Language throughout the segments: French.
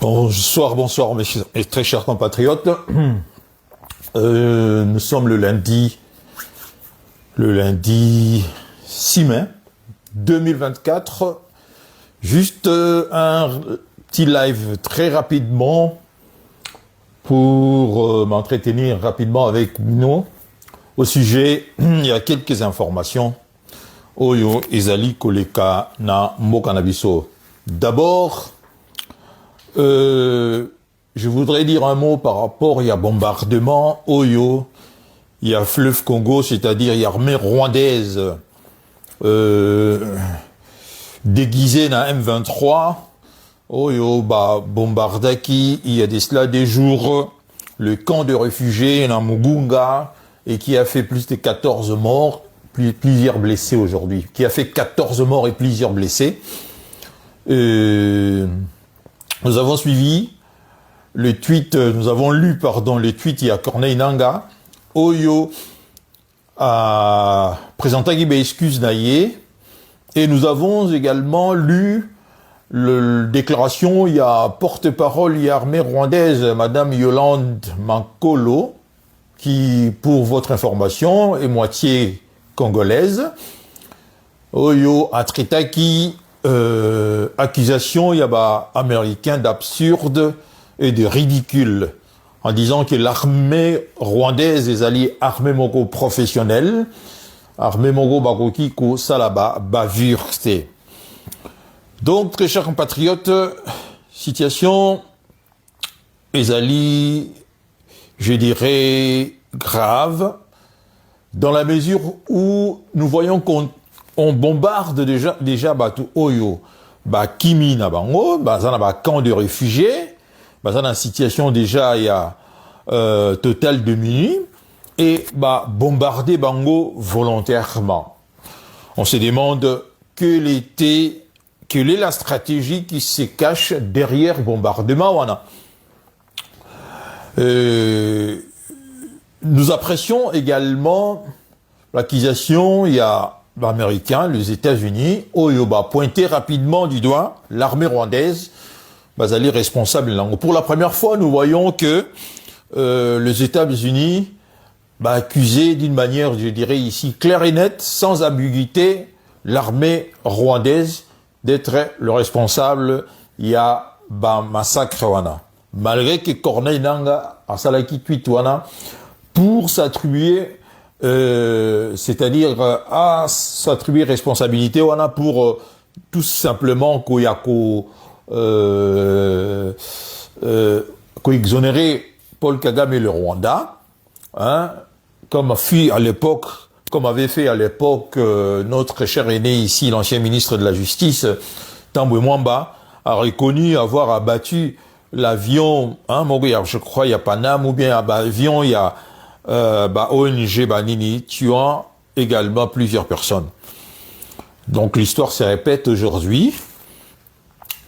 Bonsoir mes très chers compatriotes. Nous sommes le lundi 6 mai 2024. Juste un petit live très rapidement pour m'entretenir rapidement avec nous au sujet. Il y a quelques informations. Oyo ezali koleka na mboka na biso. D'abord, je voudrais dire un mot par rapport, il y a bombardement, Oyo, il y a fleuve Congo, c'est-à-dire il y a armée rwandaise déguisée na M23, Oyo, bombardaki, il y a des jours, le camp de réfugiés na Mugunga, et qui a fait plus de 14 morts, plusieurs blessés aujourd'hui, qui a fait 14 morts et plusieurs blessés. Nous avons suivi le tweet, le tweet, il y a Corneille Nangaa, Oyo a présenté une excuse naïe, et nous avons également lu la déclaration, il y a porte-parole, il y a armée rwandaise, Madame Yolande Mankolo, qui, pour votre information, est moitié congolaise. Oyo a traité accusation, il y a américain d'absurde et de ridicule, en disant que l'armée rwandaise est alliée armée mongo professionnelle, armée mongo bakoki ko salaba bavurste. Donc, très chers compatriotes, situation est alliée, je dirais, grave, dans la mesure où nous voyons qu'on bombarde déjà batu oyo kimi na bango bazana ba camp de réfugiés bazana situation déjà il y a total de minuit et bombarder bango volontairement. On se demande quelle est la stratégie qui se cache derrière bombardement wana. Nous apprécions également l'accusation, il y a américains, les États-Unis, Oyo pointé rapidement du doigt l'armée rwandaise, basali responsable. Pour la première fois, nous voyons que les États-Unis accusé d'une manière, je dirais ici, claire et nette, sans ambiguïté, l'armée rwandaise d'être le responsable. Il y a massacre wana. Malgré que Corneille Nangaa a salaki tweet wana pour s'attribuer c'est-à-dire à s'attribuer responsabilité wana pour tout simplement ko exonérer Paul Kagame et le Rwanda, hein, comme avait fait à l'époque notre cher aîné ici, l'ancien ministre de la Justice, Tambwe Mwamba, a reconnu avoir abattu l'avion, hein, je crois il y a Paname, ou bien avion, il y a ONG Banini, tuant également plusieurs personnes. Donc l'histoire se répète aujourd'hui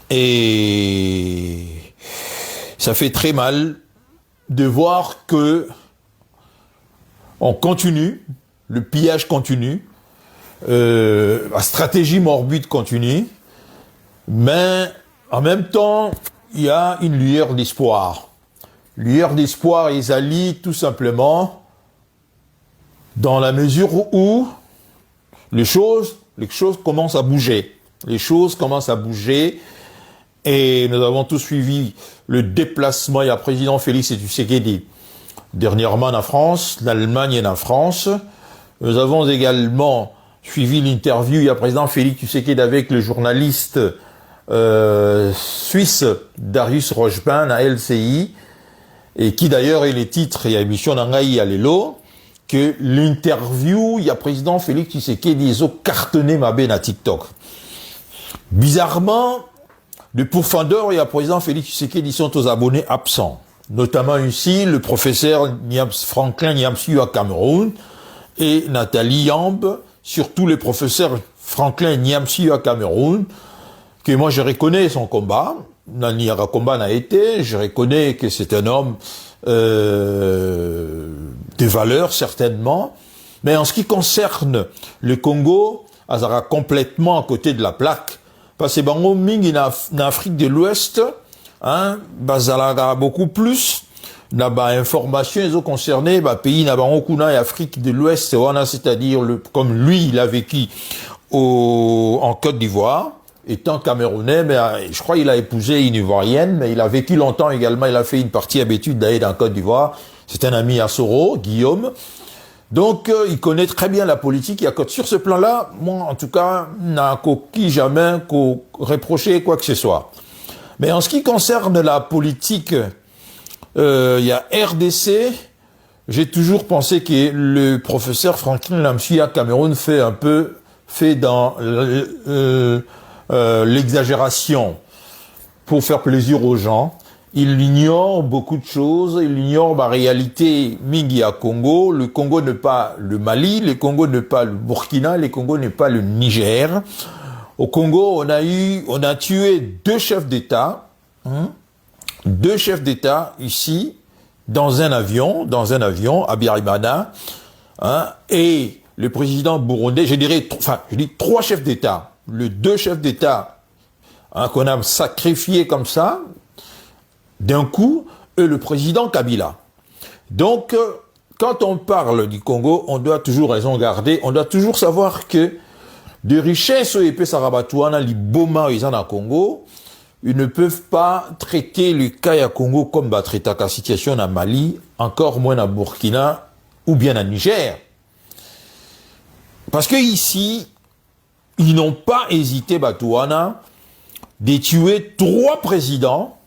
et ça fait très mal de voir que on continue, le pillage continue, la stratégie morbide continue, mais en même temps il y a une lueur d'espoir. Lueur d'espoir et Zali, tout simplement, dans la mesure où les choses commencent à bouger. Les choses commencent à bouger et nous avons tous suivi le déplacement. Il y a président Félix Tshisekedi dernièrement en France, l'Allemagne et en France. Nous avons également suivi l'interview. Il y a président Félix Tshisekedi avec le journaliste suisse Darius Rochebin à LCI. Et qui d'ailleurs est les titres, il y a émission Nangaï à l'élo, que l'interview, il y a président Félix Tshisekedi, ils ont cartonné ma benne à TikTok. Bizarrement, de pourfendeur, il y a président Félix Tshisekedi, ils sont aux abonnés absents. Notamment ici, le professeur Franklin Nyamsu à Cameroun et Nathalie Yamb, surtout le professeur Franklin Nyamsu à Cameroun, que moi je reconnais son combat. Naniara Combat n'a été, je reconnais que c'est un homme de valeur certainement, mais en ce qui concerne le Congo, elle sera complètement à côté de la plaque, parce que Bango Mingi en Afrique de l'Ouest, hein, bazalaga beaucoup plus, n'a ba information, ils ont concerné, pays, n'a ba okuna et Afrique de l'Ouest, c'est-à-dire, comme lui, il a vécu en Côte d'Ivoire, étant camerounais, mais je crois qu'il a épousé une Ivoirienne, mais il a vécu longtemps également, il a fait une partie d'habitude d'aller dans Côte d'Ivoire. C'est un ami à Soro, Guillaume. Donc, il connaît très bien la politique. Sur ce plan-là, moi, en tout cas, n'a jamais reproché quoi que ce soit. Mais en ce qui concerne la politique, il y a RDC, j'ai toujours pensé que le professeur Franklin Lamsi à Cameroun fait dans l'exagération pour faire plaisir aux gens. Il ignore beaucoup de choses, il ignore la réalité mingi à Congo. Le Congo n'est pas le Mali, le Congo n'est pas le Burkina, le Congo n'est pas le Niger. Au Congo, on a tué deux chefs d'État ici, dans un avion, à Biarimana, et le président burundais, je dis trois chefs d'État, les deux chefs d'État, qu'on a sacrifiés comme ça, d'un coup, et le président Kabila. Donc, quand on parle du Congo, on doit toujours raison garder, on doit toujours savoir que des richesses et Sarabatouana, les Boma, ils en ont Congo, ils ne peuvent pas traiter le cas à Congo comme traiter la situation à Mali, encore moins à Burkina ou bien à Niger. Parce que ici, ils n'ont pas hésité, Batouana, de tuer trois présidents,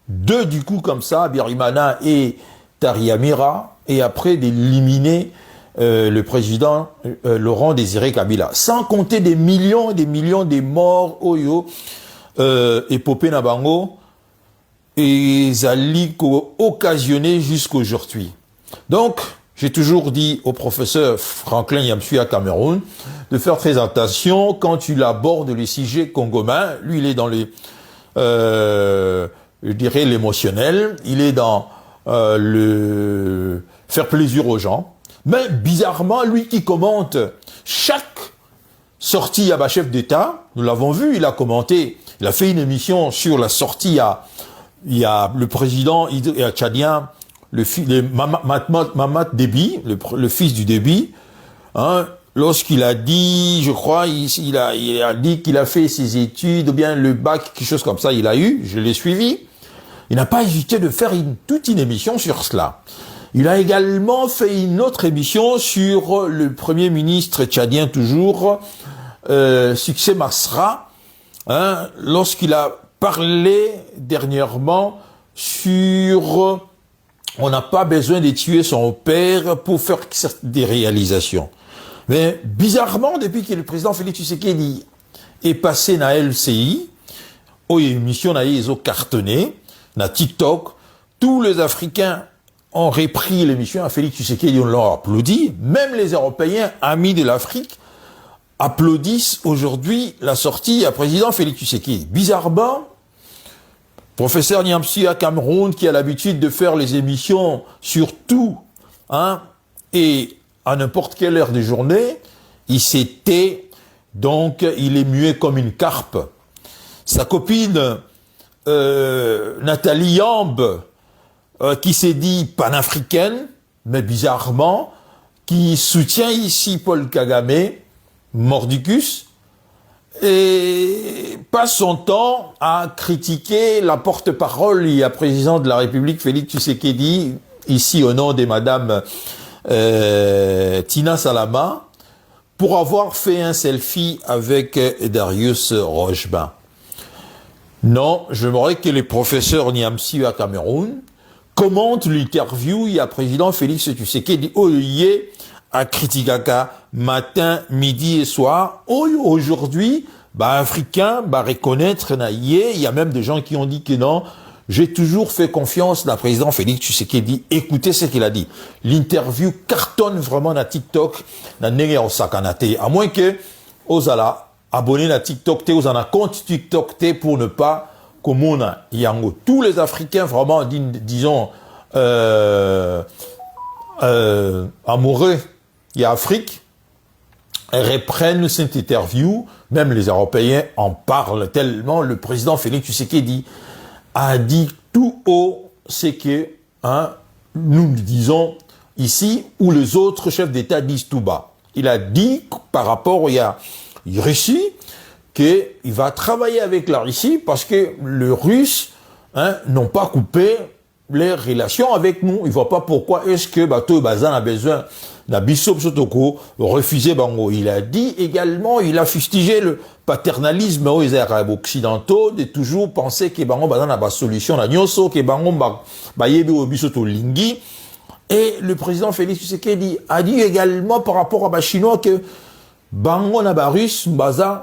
deux du coup comme ça, Biarimana et Tariamira, et après d'éliminer le président Laurent Désiré Kabila. Sans compter des millions et des millions de morts, Oyo, épopée Nabango, et Zali occasionné jusqu'aujourd'hui. Donc, j'ai toujours dit au professeur Franklin Yamsui à Cameroun de faire très attention quand il aborde les sujets congomais. Lui, il est dans les, je dirais, l'émotionnel. Il est dans le faire plaisir aux gens. Mais bizarrement, lui qui commente chaque sortie à chef d'État, nous l'avons vu, il a commenté, il a fait une émission sur la sortie il y a le président tchadien, Mamat Déby, le fils du Déby, lorsqu'il a dit, je crois, il a dit qu'il a fait ses études, ou bien le bac, quelque chose comme ça, il a eu, je l'ai suivi. Il n'a pas hésité de faire toute une émission sur cela. Il a également fait une autre émission sur le premier ministre tchadien toujours, Succès Masra, lorsqu'il a parlé dernièrement sur on n'a pas besoin de tuer son père pour faire des réalisations. Mais bizarrement, depuis que le président Félix Tshisekedi est passé dans LCI, où l'émission ils ont cartonné, dans TikTok, tous les Africains ont repris l'émission à Félix Tshisekedi, on leur applaudit. Même les Européens, amis de l'Afrique, applaudissent aujourd'hui la sortie à président Félix Tshisekedi. Bizarrement, professeur Niamsi à Cameroun, qui a l'habitude de faire les émissions sur tout, et à n'importe quelle heure de journée, il s'était, donc il est muet comme une carpe. Sa copine Nathalie Yamb, qui s'est dit panafricaine, mais bizarrement, qui soutient ici Paul Kagame, mordicus, et passe son temps à critiquer la porte-parole et la présidente de la République, Félix Tshisekedi, ici au nom de madame Tina Salama, pour avoir fait un selfie avec Darius Rochebin. Non, j'aimerais que les professeurs Niamsi à Cameroun commentent l'interview, il y a président Félix Tshisekedi, Oye, à Kritikaka, matin, midi et soir. Aujourd'hui, Africain, reconnaître, il y a même des gens qui ont dit que non, j'ai toujours fait confiance à président Félix Tshisekedi. Écoutez ce qu'il a dit. L'interview cartonne vraiment dans TikTok, dans Nenge Osakanate. À moins que, Ozala, abonné à TikTok, vous en a compte TikTok, pour ne pas, comme on a, Yango. Tous les Africains, vraiment, disons, amoureux, il y a Afrique, reprennent cette interview, même les Européens en parlent tellement, le président Félix Tshisekedi a dit tout haut, c'est que, hein, nous disons ici, où les autres chefs d'État disent tout bas. Il a dit, par rapport à la Russie, qu'il va travailler avec la Russie parce que les Russes, hein, n'ont pas coupé les relations avec nous. Il ne voit pas pourquoi est-ce que Bateau Bazan a besoin d'Abissop Sotoko refuser Bango. Il a dit également, il a fustigé le paternalisme aux Arabes occidentaux de toujours penser que Bango Bazan a pas solution la nyoso, que Bango Bayebi Obisoto Lingi. Et le président Félix Tshisekedi a dit également par rapport à Chinois que Bango Nabarus Bazan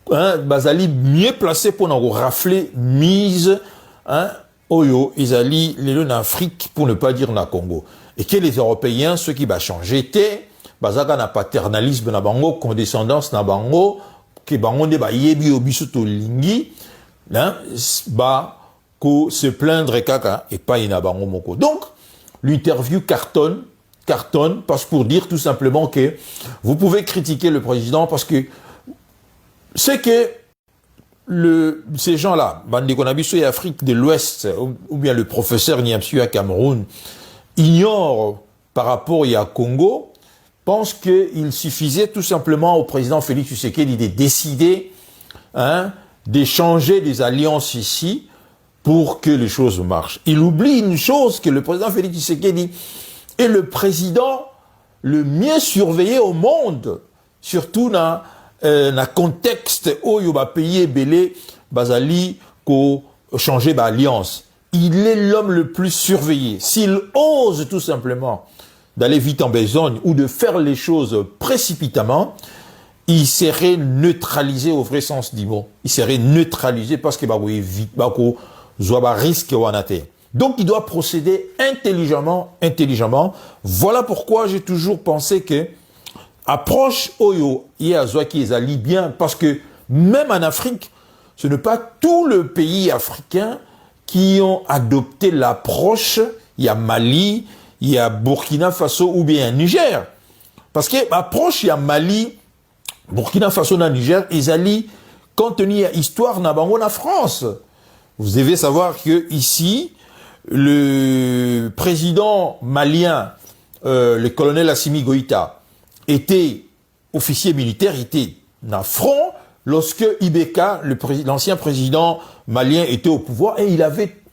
Bazali mieux placé pour nous rafler mise, hein, Oyo, Isali, les en Afrique, pour ne pas dire na Congo. Et que les Européens, ceux qui va changer, étaient, Bazaka na paternalisme na bango, condescendance na bango, que bango de ba yebi obisoto lingi, hein, ko se plaindre kaka, et pas ina bango moko. Donc, l'interview cartonne, parce pour dire tout simplement que vous pouvez critiquer le président parce que c'est que ces gens-là, Bande Konabiso et Afrique de l'Ouest, ou bien le professeur Niamsu à Cameroun, ignorent par rapport à Congo, pensent qu'il suffisait tout simplement au président Félix Tshisekedi de décider, hein, d'échanger des alliances ici pour que les choses marchent. Il oublie une chose, que le président Félix Tshisekedi est le président le mieux surveillé au monde, surtout dans na contexte où il va payer belé bazali ko changer d'alliance. Il est l'homme le plus surveillé. S'il ose tout simplement d'aller vite en besogne ou de faire les choses précipitamment, il serait neutralisé au vrai sens du mot. Il serait neutralisé parce que risque wanate. Donc il doit procéder intelligemment. Voilà pourquoi j'ai toujours pensé que approche Oyo et Azwaki Ezali bien, parce que même en Afrique, ce n'est pas tout le pays africain qui ont adopté l'approche. Il y a Mali, il y a Burkina Faso ou bien Niger. Parce que l'approche, il y a Mali, Burkina Faso et Niger, Ezali, compte tenu de l'histoire Nabango en France. Vous devez savoir que ici, le président malien, le colonel Assimi Goïta, était officier militaire, était dans front lorsque Ibeka, l'ancien président malien, était au pouvoir et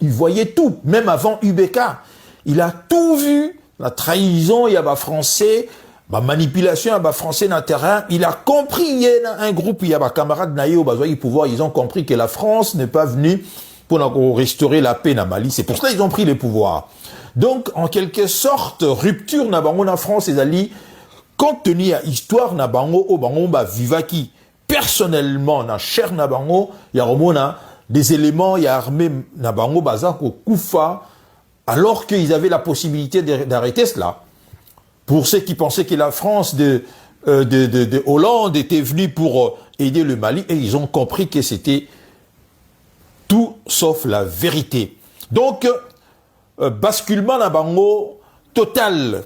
il voyait tout, même avant Ibeka. Il a tout vu, la trahison, il y a français, la manipulation, il y a français dans le terrain. Il a compris, il y a un groupe, il y a des camarades naïfs au pouvoir, ils ont compris que la France n'est pas venue pour restaurer la paix dans Mali. C'est pour cela qu'ils ont pris les pouvoirs. Donc, en quelque sorte, rupture dans la France, les alliés, compte tenu à l'histoire na bango au bango ba vivaki personnellement na cher na bango il y a des éléments il y a armé na bango bazako kufa alors qu'ils avaient la possibilité d'arrêter cela. Pour ceux qui pensaient que la France de Hollande était venue pour aider le Mali, et ils ont compris que c'était tout sauf la vérité. Donc basculement na bango total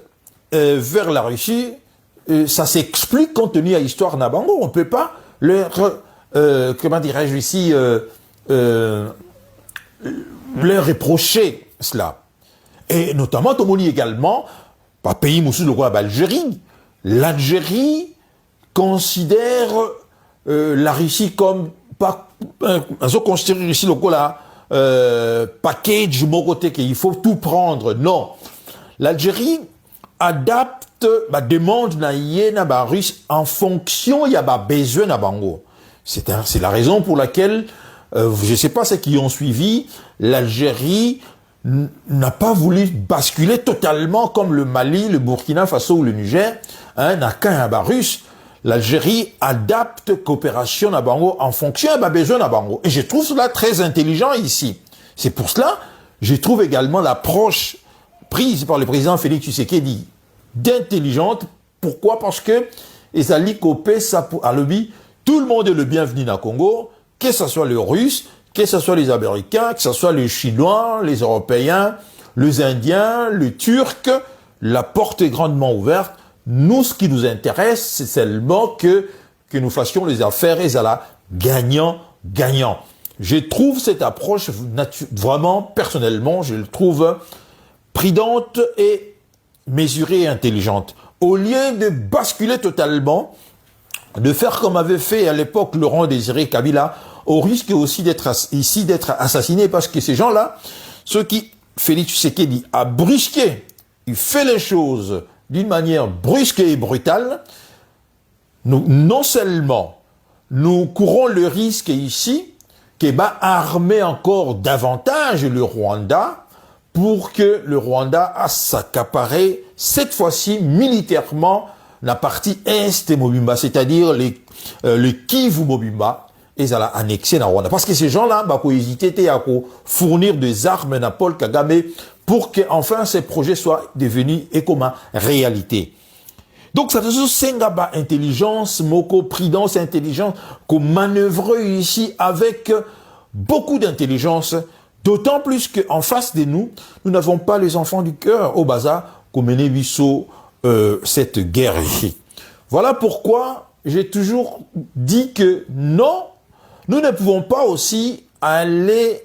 vers la Russie. Ça s'explique compte tenu à l'histoire Nabango. On ne peut pas leur, comment dirais-je ici, leur reprocher cela. Et notamment, Tomoni également, pas pays moussou le roi d'Algérie. L'Algérie considère la Russie comme pas un considère ici le là package mokoté qu'il faut tout prendre. Non, l'Algérie adapte ma demande na yena ba russe en fonction y a ba besoin na bango. C'est la raison pour laquelle je sais pas ceux qui ont suivi, l'Algérie n'a pas voulu basculer totalement comme le Mali, le Burkina Faso ou le Niger, hein, n'a qu'un ba russe. L'Algérie adapte coopération na bango en fonction y a ba besoin na bango. Et je trouve cela très intelligent ici. C'est pour cela je trouve également l'approche prise par le président Félix Tshisekedi d'intelligente. Pourquoi? Parce que Ezali Kopé, à l'objet, tout le monde est le bienvenu dans le Congo, que ce soit les Russes, que ce soit les Américains, que ce soit les Chinois, les Européens, les Indiens, les Turcs, la porte est grandement ouverte. Nous, ce qui nous intéresse, c'est seulement que nous fassions les affaires et ça là, gagnant. je trouve cette approche vraiment, personnellement, je le trouve prudente et mesurée et intelligente. Au lieu de basculer totalement, de faire comme avait fait à l'époque Laurent Désiré Kabila, au risque aussi d'être assassiné, parce que ces gens-là, ceux qui, Félix Tshisekedi a brusqué, il fait les choses d'une manière brusque et brutale, nous, non seulement nous courons le risque ici qu'il va armer encore davantage le Rwanda pour que le Rwanda a s'accaparer cette fois-ci militairement la partie est de Mobimba, c'est-à-dire le Kivu Mobimba, et ça l'a annexé dans Rwanda. Parce que ces gens-là, bah, ils hésitaient à fournir des armes à Paul Kagame pour que enfin ces projets soient devenus et comme réalité. Donc, ça veut dire intelligence, moko, prudence, intelligence, qu'on manœuvre ici avec beaucoup d'intelligence, d'autant plus qu'en face de nous, nous n'avons pas les enfants du cœur au bazar, qu'on menait cette guerre ici. Voilà pourquoi j'ai toujours dit que non, nous ne pouvons pas aussi aller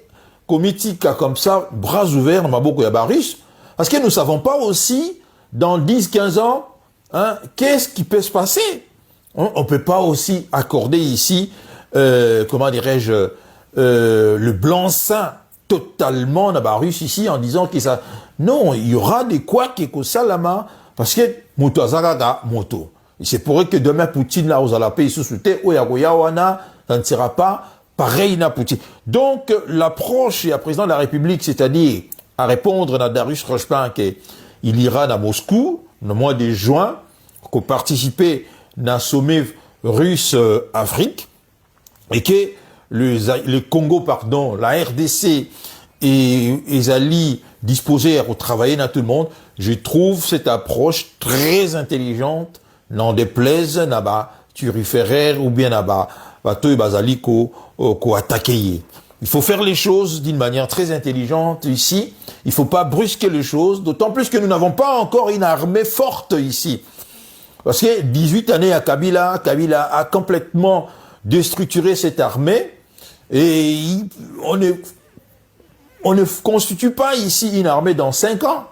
comitica comme ça, bras ouverts, Maboko Yabaris, parce que nous ne savons pas aussi, dans 10-15 ans, hein, qu'est-ce qui peut se passer. On ne peut pas aussi accorder ici, comment dirais-je, le blanc-seing totalement Nabarus ici en disant que ça... Non, il y aura des couacs et que ça là-bas, parce que moto azaraga moto. C'est pour que demain Poutine là aux alapé sous soute oyagoyawana, ça ne sera pas pareil na Poutine. Donc l'approche du président de la République, c'est-à-dire à répondre à Darius Rochepin qu'il ira à Moscou le mois de juin pour participer à un sommet russe Afrique et que le Congo, pardon, la RDC et les alliés disposés à travailler dans tout le monde, je trouve cette approche très intelligente, n'en déplaise, n'a-ba, turiféraire ou bien n'a-ba, bateau et basali ko attaquer. Il faut faire les choses d'une manière très intelligente ici. Il faut pas brusquer les choses, d'autant plus que nous n'avons pas encore une armée forte ici. Parce que 18 années à Kabila a complètement déstructuré cette armée et on ne constitue pas ici une armée dans 5 ans.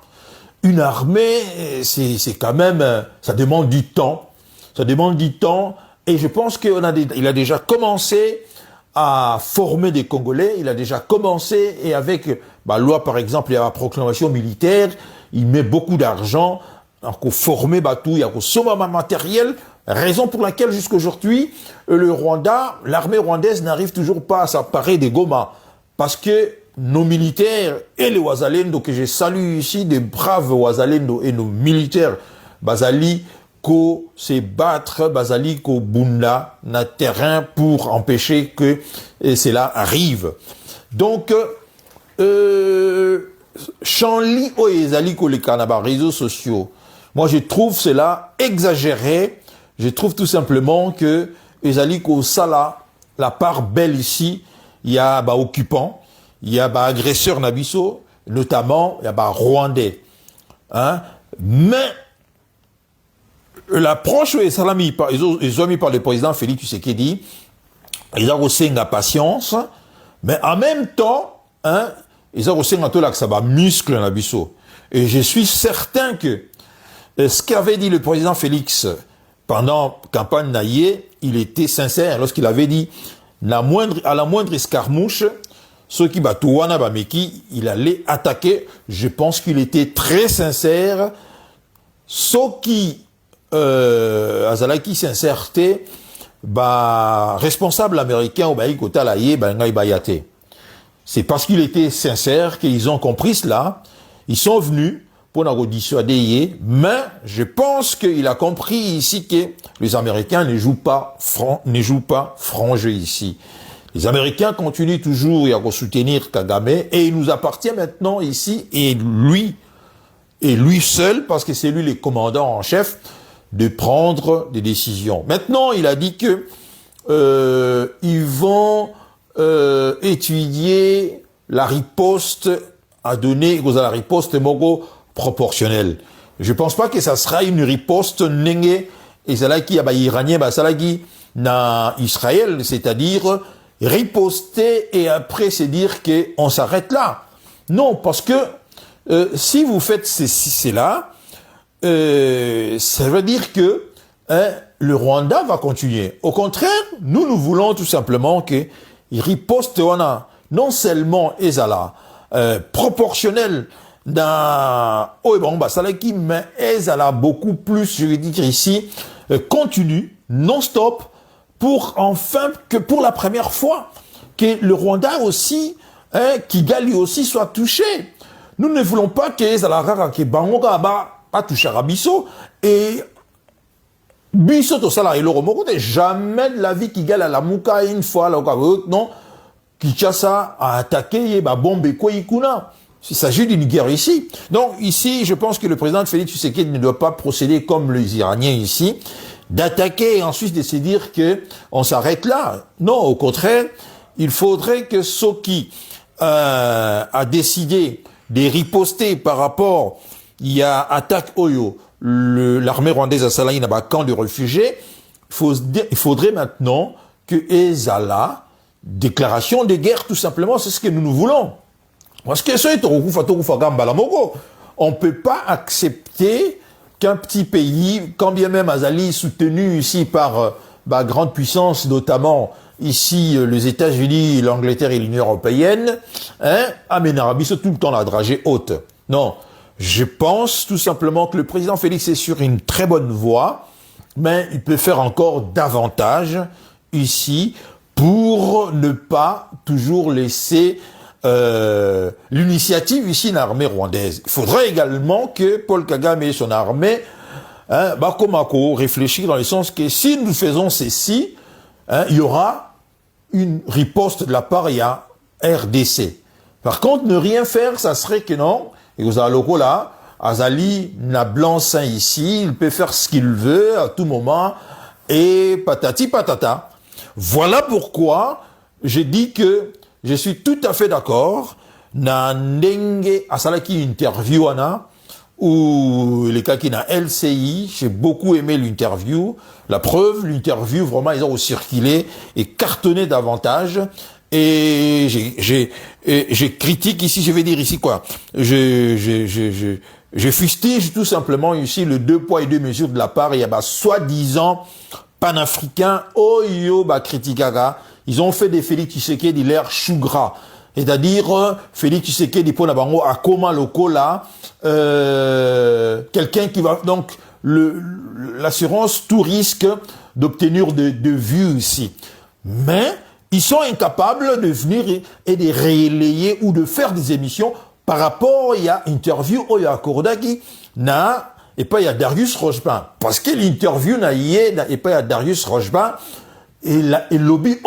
Une armée, c'est quand même, ça demande du temps. Ça demande du temps et je pense qu'il a déjà commencé à former des Congolais, il a déjà commencé et avec loi par exemple, il y a la proclamation militaire, il met beaucoup d'argent pour former tout, il y a un somme matériel, raison pour laquelle jusqu'aujourd'hui, le Rwanda, l'armée rwandaise n'arrive toujours pas à s'emparer des Goma, parce que nos militaires et les Wazalendo, que je salue ici, des braves Wazalendo et nos militaires Bazali, ko se battre, Bazali, ko bunda, na terrain pour empêcher que cela arrive. Donc, Chanli o ezali ko les canabas, réseaux sociaux. Moi, je trouve cela exagéré. Je trouve tout simplement que ezali ko sala, la part belle ici, il y a occupants, il y a agresseurs nabiso, notamment il y a rwandais. Hein? Mais l'approche ils ont mis par le président Félix Tshisekedi, ils ont aussi la patience, mais en même temps, hein, ils ont aussi un muscle nabiso. Et je suis certain que ce qu'avait dit le président Félix pendant la campagne Naïe, il était sincère lorsqu'il avait dit à la moindre escarmouche, ceux qui batouana bameki, il allait attaquer. Je pense qu'il était très sincère. Ceux qui azalaki sincérité, responsable américain au baïkota laïe, ngai bayate. C'est parce qu'il était sincère qu'ils ont compris cela. Ils sont venus pour nous dissuader, mais je pense qu'il a compris ici que les Américains ne jouent pas franc jeu ici. Les Américains continuent toujours à soutenir Kagame et il nous appartient maintenant ici et lui seul, parce que c'est lui le commandant en chef, de prendre des décisions. Maintenant, il a dit que ils vont étudier la riposte à donner aux la riposte mogo proportionnelle. Je pense pas que ça sera une riposte nenge et salaki iranien salaki na Israël, c'est-à-dire riposter et après se dire qu'on s'arrête là. Non, parce que si vous faites cela, ça veut dire que le Rwanda va continuer. Au contraire, nous voulons tout simplement que riposte non seulement ezala proportionnel dans Salaki, mais ezala beaucoup plus, je veux dire ici, continue, non-stop, pour enfin que pour la première fois que le Rwanda aussi, Kigali aussi soit touché. Nous ne voulons pas que ezala rara que Bangoga ba touché à Bisso et Bisso to sala et le jamais de la vie Kigali à la Mouka une fois là non. Kinshasa a attaqué bombe Koikuna. Il s'agit d'une guerre ici. Donc ici, je pense que le président Félix Tshisekedi ne doit pas procéder comme les Iraniens ici, d'attaquer et ensuite de se dire que on s'arrête là. Non, au contraire, il faudrait que Soki a décidé de riposter par rapport, il y a attaque Oyo, l'armée rwandaise à Salaï, n'a camp de réfugiés. Il faudrait maintenant que Ezala déclaration de guerre, tout simplement, c'est ce que nous voulons. Parce que on ne peut pas accepter qu'un petit pays, quand bien même Azali, soutenu ici par grande puissance, notamment ici les États-Unis, l'Angleterre et l'Union européenne, amène Arabie tout le temps la dragée haute. Non, je pense tout simplement que le président Félix est sur une très bonne voie, mais il peut faire encore davantage ici pour ne pas toujours laisser l'initiative ici dans l'armée rwandaise. Il faudrait également que Paul Kagame et son armée Bakomako réfléchissent dans le sens que si nous faisons ceci, il y aura une riposte de la part de RDC. Par contre, ne rien faire, ça serait que non. Et vous avez le là, Azali n'a blanc-seing ici, il peut faire ce qu'il veut à tout moment, et patati patata. Voilà pourquoi j'ai dit que je suis tout à fait d'accord. Na ndenge asalaki interview ana ou les cas qui na LCI, j'ai beaucoup aimé l'interview. La preuve, l'interview vraiment ils ont circulé et cartonné davantage. Et j'ai critique ici, je vais dire ici quoi. Je fustige tout simplement ici le 2 poids et 2 mesures de la part, il y a soi-disant panafricain, oyo criticaka. Ils ont fait des Félix Tshisekedi l'air chou gras. C'est-à-dire, Félix Tshisekedi pour Nabango à Koma Lokola, quelqu'un qui va, donc, l'assurance tout risque d'obtenir de vues ici. Mais, ils sont incapables de venir et de relayer ou de faire des émissions par rapport, il y a interview, il y a Kordaki, et pas il y a Darius Rochebin. Parce que l'interview et pas il y a Darius Rochebin, et lobby,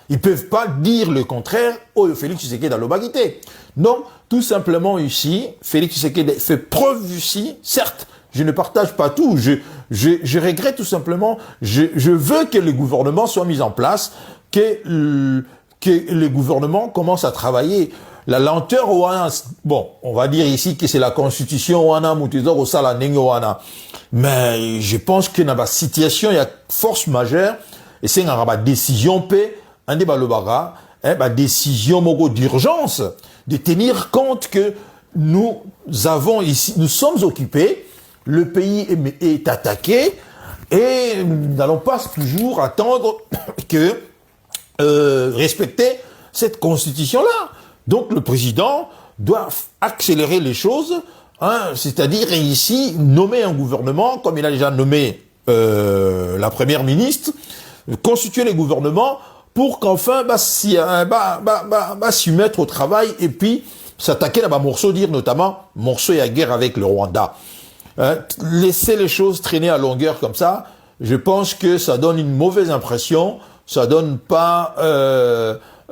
ils peuvent pas dire le contraire, Félix Tshisekedi a l'obagité. Donc, tout simplement ici, Félix Tshisekedi fait preuve ici, certes, je ne partage pas tout, je regrette tout simplement, je veux que le gouvernement soit mis en place, que le gouvernement commence à travailler. La lenteur, bon, on va dire ici que c'est la constitution, mais je pense que dans la situation, il y a force majeure, et c'est une décision, décision d'urgence, de tenir compte que nous avons ici, nous sommes occupés, le pays est attaqué, et nous n'allons pas toujours attendre que respecter cette constitution-là. Donc le président doit accélérer les choses, c'est-à-dire ici nommer un gouvernement, comme il a déjà nommé la première ministre, constituer les gouvernements pour qu'enfin s'y mettre au travail et puis s'attaquer à un morceau, dire notamment morceau et à guerre avec le Rwanda. Laisser les choses traîner à longueur comme ça, je pense que ça donne une mauvaise impression, ça donne pas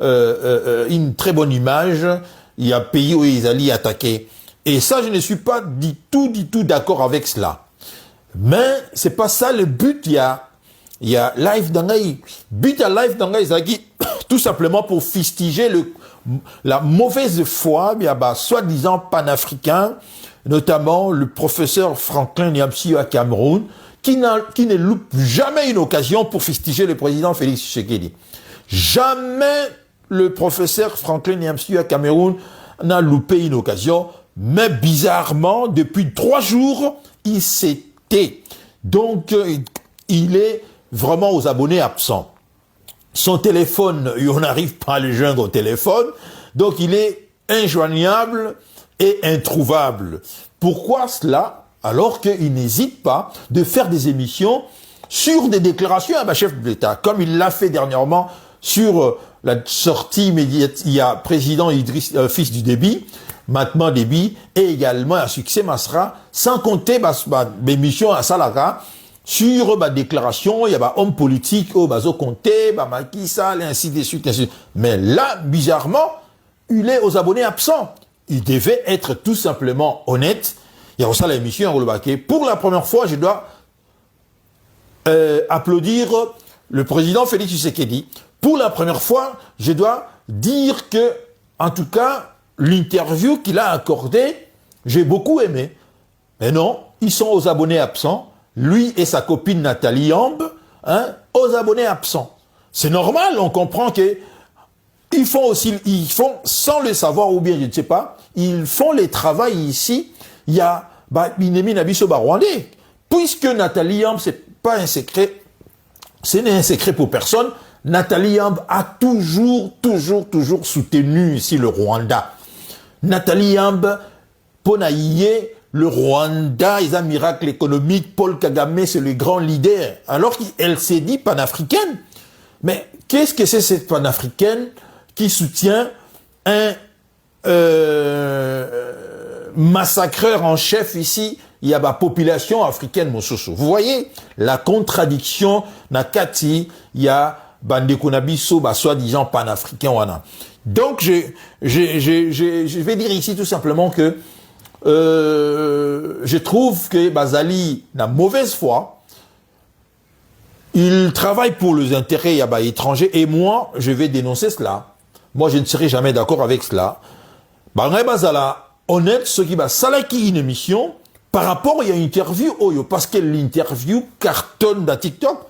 une très bonne image. Il y a un pays où ils allaient attaquer. Et ça, je ne suis pas du tout d'accord avec cela. Mais c'est pas ça le but. Il y a live d'Angaï. But à live d'Angaï, c'est tout simplement pour fustiger la mauvaise foi, il y a soi-disant panafricain, notamment le professeur Franklin Nyamsi à Cameroun, qui ne loupe jamais une occasion pour fustiger le président Félix Tshisekedi. Jamais le professeur Franklin Nyamsu à Cameroun n'a loupé une occasion, mais bizarrement, depuis 3 jours, il s'est tait. Donc, il est vraiment aux abonnés absents. Son téléphone, on n'arrive pas à le joindre au téléphone, donc il est injoignable et introuvable. Pourquoi cela? Alors qu'il n'hésite pas de faire des émissions sur des déclarations à ma chef de l'État, comme il l'a fait dernièrement sur la sortie immédiate, il y a président Idriss, fils du Déby, maintenant Déby, et également un succès Masra, sans compter l'émission à Salaka, sur ma déclaration, il y a homme politique, Bazo Conté, Macky Sall, et ainsi de suite, ainsi de suite. Mais là, bizarrement, il est aux abonnés absents. Il devait être tout simplement honnête. Il y a aussi l'émission à Roulebaké. Pour la première fois, je dois applaudir le président Félix Tshisekedi. Pour la première fois, je dois dire que, en tout cas, l'interview qu'il a accordée, j'ai beaucoup aimé. Mais non, ils sont aux abonnés absents. Lui et sa copine Nathalie Yamb, aux abonnés absents. C'est normal, on comprend que ils font sans le savoir, ou bien je ne sais pas, ils font les travaux ici. Il y a Binemi Nabiso Rwandais. Puisque Nathalie Yamb, c'est pas un secret, ce n'est un secret pour personne. Nathalie Yamb a toujours soutenu ici le Rwanda. Nathalie Yamb, Ponaïe, le Rwanda, ils ont un miracle économique, Paul Kagame, c'est le grand leader. Alors qu'elle s'est dit panafricaine. Mais qu'est-ce que c'est cette panafricaine qui soutient un massacreur en chef ici? Il y a la population africaine, Mososo. Vous voyez la contradiction, Nakati, il y a Bandekunabiso, soi-disant panafricain, wana. Donc, je vais dire ici tout simplement que je trouve que Bazali n'a mauvaise foi. Il travaille pour les intérêts étrangers et moi, je vais dénoncer cela. Moi, je ne serai jamais d'accord avec cela. Bazala, honnête, ce qui va salaki une émission par rapport à une interview, parce que l'interview cartonne dans TikTok.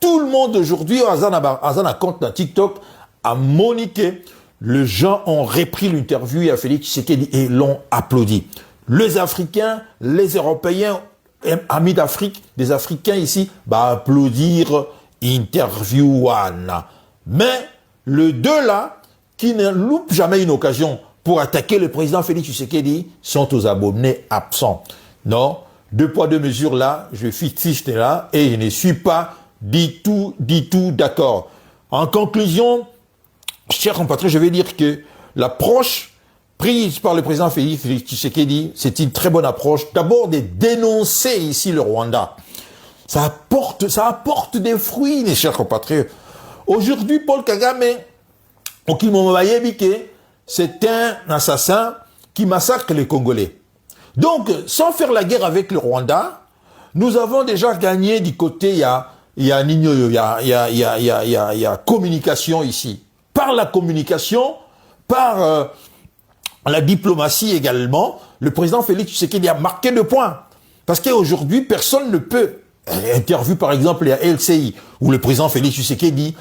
Tout le monde aujourd'hui, Azana compte dans TikTok, a moniqué. Les gens ont repris l'interview à Félix Tshisekedi et l'ont applaudi. Les Africains, les Européens, amis d'Afrique, des Africains ici, applaudir interview one. Mais le deux là, qui ne loupent jamais une occasion pour attaquer le président Félix Tshisekedi, sont aux abonnés absents. Non, 2 poids 2 mesures là, je fiche là et je ne suis pas du tout d'accord. En conclusion, chers compatriotes, je vais dire que l'approche prise par le président Félix Tshisekedi, c'est une très bonne approche. D'abord de dénoncer ici le Rwanda. Ça apporte des fruits, mes chers compatriotes. Aujourd'hui, Paul Kagame, c'est un assassin qui massacre les Congolais. Donc, sans faire la guerre avec le Rwanda, nous avons déjà gagné du côté, il y a communication ici. Par la communication, par la diplomatie également, le président Félix Tshisekedi a marqué 2 points. Parce qu'aujourd'hui, personne ne peut, interview par exemple à LCI, où le président Félix Tshisekedi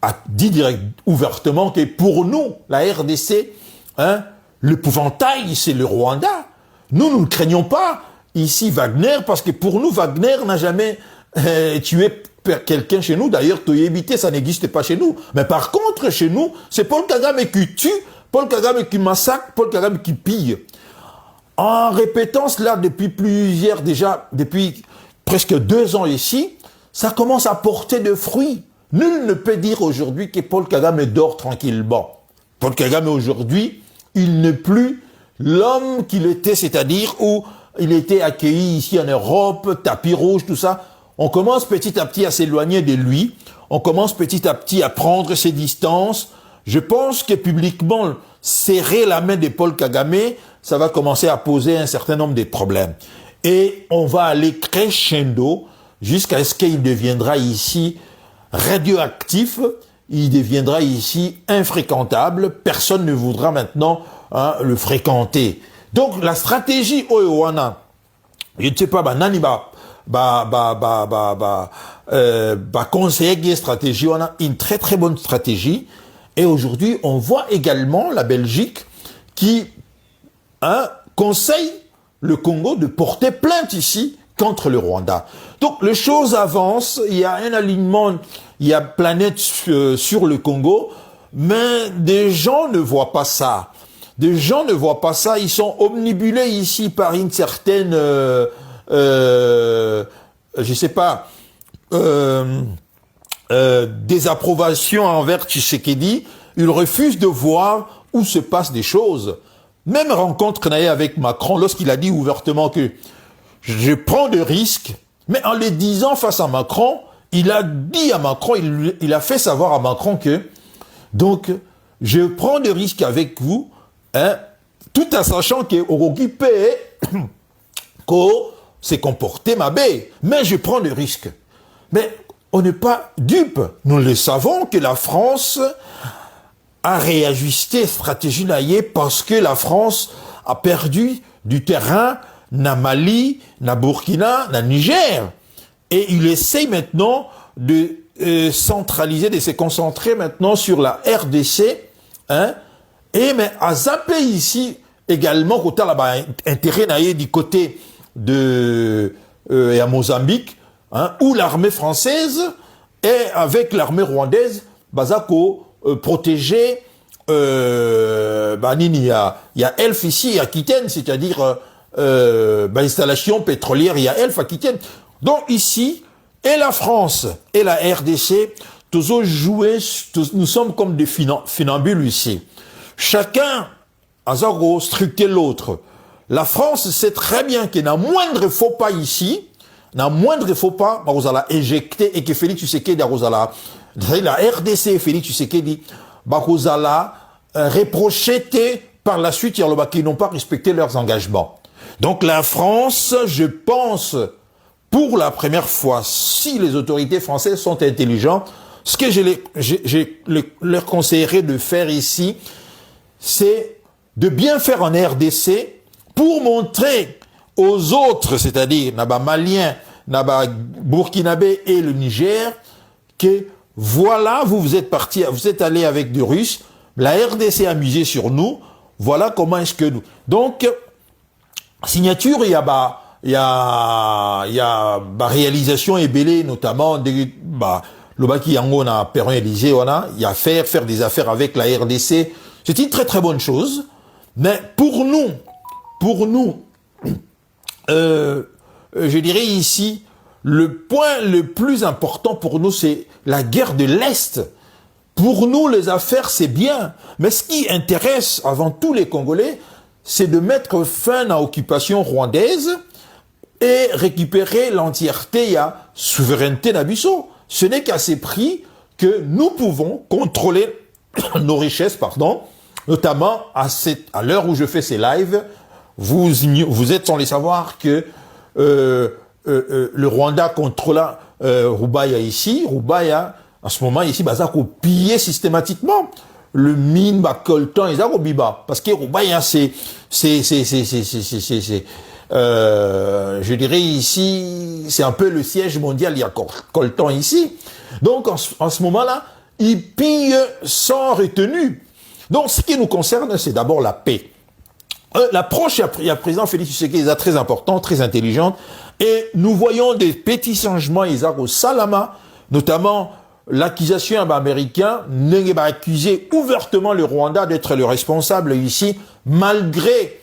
a dit ouvertement que pour nous, la RDC, l'épouvantail, c'est le Rwanda. Nous ne craignons pas ici Wagner, parce que pour nous, Wagner n'a jamais tué quelqu'un chez nous. D'ailleurs, Toyébité, ça n'existe pas chez nous. Mais par contre, chez nous, c'est Paul Kagame qui tue, Paul Kagame qui massacre, Paul Kagame qui pille. En répétant cela depuis depuis presque 2 ans ici, ça commence à porter de fruits. Nul ne peut dire aujourd'hui que Paul Kagame dort tranquillement. Paul Kagame aujourd'hui, il n'est plus l'homme qu'il était, c'est-à-dire où il était accueilli ici en Europe, tapis rouge, tout ça. On commence petit à petit à s'éloigner de lui. On commence petit à petit à prendre ses distances. Je pense que publiquement, serrer la main de Paul Kagame, ça va commencer à poser un certain nombre de problèmes. Et on va aller crescendo jusqu'à ce qu'il deviendra ici radioactif, il deviendra ici infréquentable, personne ne voudra maintenant le fréquenter. Donc la stratégie Oyowana, je ne sais pas, Naniba, conseiller qui stratégie, on a une très très bonne stratégie. Et aujourd'hui, on voit également la Belgique qui conseille le Congo de porter plainte ici contre le Rwanda. Donc les choses avancent, il y a un alignement, il y a planète sur le Congo, mais des gens ne voient pas ça. Des gens ne voient pas ça, ils sont omnibulés ici par une certaine, je sais pas, désapprobation envers Tshisekedi. Ils refusent de voir où se passent des choses. Même rencontre qu'on a eu avec Macron, lorsqu'il a dit ouvertement que je prends des risques, mais en les disant face à Macron, il a dit à Macron, il a fait savoir à Macron que, donc, je prends des risques avec vous, tout en sachant que Oroguipé, s'est comporté ma baie, mais je prends des risques. Mais on n'est pas dupe. Nous le savons que la France a réajusté stratégie naïe parce que la France a perdu du terrain na Mali, na Burkina, na Niger. Et il essaye maintenant de centraliser, de se concentrer maintenant sur la RDC, et mais à zapper ici également côté là-bas intérêt naïe du côté de et à Mozambique, où l'armée française est avec l'armée rwandaise, Bazako protéger il y a Elf ici à Aquitaine, c'est-à-dire installation pétrolière, il y a Elf à Aquitaine. Donc ici, et la France et la RDC, nous sommes comme des funambules ici. Chacun a structuré l'autre. La France sait très bien qu'il y a moindre faux pas ici, n'a moindre faux pas, vous allez éjecter et que Félix Tshisekedi la RDC Félix Tshisekedi vous allez reprocher par la suite qu'ils n'ont pas respecté leurs engagements. Donc la France, je pense, pour la première fois, si les autorités françaises sont intelligentes, ce que je leur conseillerais de faire ici, c'est de bien faire en RDC pour montrer aux autres, c'est-à-dire Naba Maliens, Naba Burkinabé et le Niger, que voilà, vous êtes partis, vous êtes allés avec des Russes, la RDC a misé sur nous, voilà comment est-ce que nous... Donc, signature, il y a réalisation et belé, notamment, le Baki Yango na Perron Élysée, il y a faire des affaires avec la RDC. C'est une très très bonne chose, mais pour nous, je dirais ici, le point le plus important pour nous, c'est la guerre de l'Est. Pour nous, les affaires, c'est bien. Mais ce qui intéresse avant tout les Congolais, c'est de mettre fin à l'occupation rwandaise et récupérer l'entièreté à souveraineté d'Abisso. Ce n'est qu'à ces prix que nous pouvons contrôler nos richesses, notamment à l'heure où je fais ces lives. Vous êtes sans les savoir que le Rwanda contrôle Rubaya ici. Rubaya, en ce moment ici, Bazako pillé systématiquement le mine, coltan, et Zako biba. Parce que Rubaya, je dirais ici, c'est un peu le siège mondial, il y a coltan ici. Donc, en ce moment-là, ils pillent sans retenue. Donc, ce qui nous concerne, c'est d'abord la paix. L'approche, il y a président Félix Tshisekedi, est très important, très intelligente, et nous voyons des petits changements, au Salama, notamment l'accusation américaine, n'a accusé ouvertement le Rwanda d'être le responsable ici, malgré